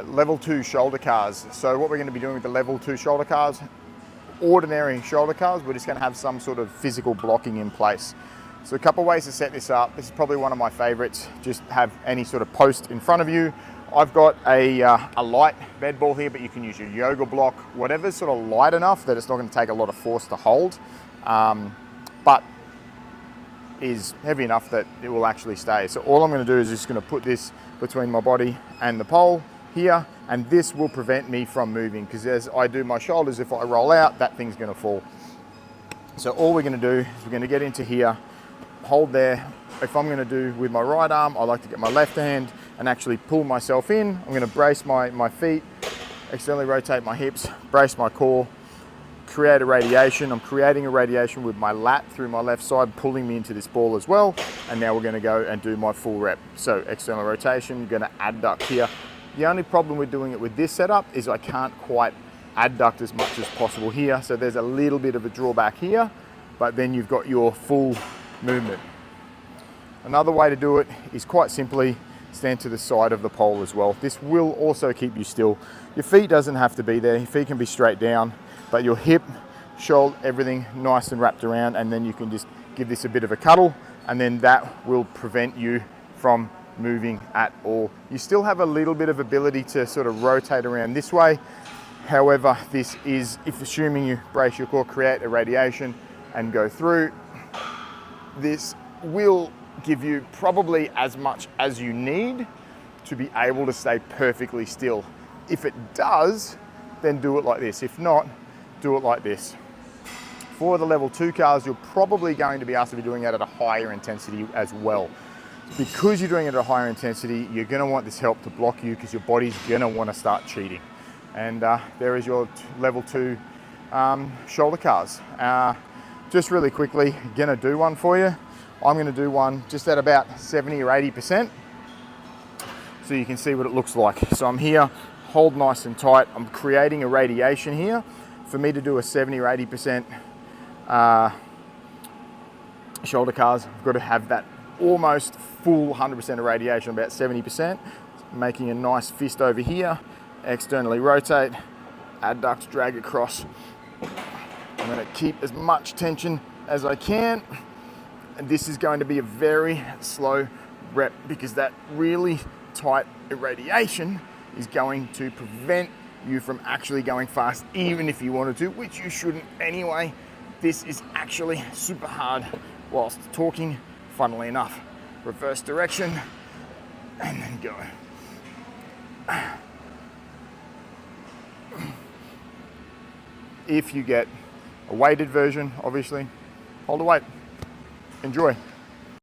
level 2 shoulder cars. So what we're going to be doing with the level 2 shoulder cars, ordinary shoulder cars, we're just going to have some sort of physical blocking in place. So a couple of ways to set this up. This is probably one of my favorites. Just have any sort of post in front of you. I've got a light bed ball here, but you can use your yoga block, whatever's sort of light enough that it's not going to take a lot of force to hold, but is heavy enough that it will actually stay. So all I'm going to do is just going to put this between my body and the pole here, and this will prevent me from moving, because as I do my shoulders, if I roll out, that thing's going to fall. So all we're going to do is we're going to get into here, hold there. If I'm going to do with my right arm, I like to get my left hand and actually pull myself in. I'm going to brace my feet, externally rotate my hips, brace my core, create a radiation. I'm creating a radiation with my lat through my left side, pulling me into this ball as well. And now we're going to go and do my full rep. So external rotation, going to adduct here. The only problem with doing it with this setup is I can't quite adduct as much as possible here. So there's a little bit of a drawback here, but then you've got your full movement. Another way to do it is quite simply stand to the side of the pole as well. This will also keep you still. Your feet doesn't have to be there. Your feet can be straight down, but your hip, shoulder, everything nice and wrapped around, and then you can just give this a bit of a cuddle, and then that will prevent you from moving at all. You still have a little bit of ability to sort of rotate around this way. However, this is, if assuming you brace your core, create a radiation and go through, this will give you probably as much as you need to be able to stay perfectly still. If it does, then do it like this. If not, do it like this. For the level 2 cars, you're probably going to be asked to be doing that at a higher intensity as well. Because you're doing it at a higher intensity, you're going to want this help to block you, because your body's going to want to start cheating. And there is your level 2 shoulder cars. Just really quickly, going to do one for you. I'm going to do one just at about 70 or 80%, so you can see what it looks like. So I'm here, hold nice and tight. I'm creating a radiation here. For me to do a 70 or 80% shoulder cars, I've got to have that almost full 100% of radiation, about 70%. Making a nice fist over here, externally rotate, adduct, drag across. I'm going to keep as much tension as I can. And this is going to be a very slow rep, because that really tight irradiation is going to prevent you from actually going fast, even if you wanted to, which you shouldn't anyway. This is actually super hard whilst talking, funnily enough. Reverse direction, and then go. If you get a weighted version, obviously, hold the weight. Enjoy.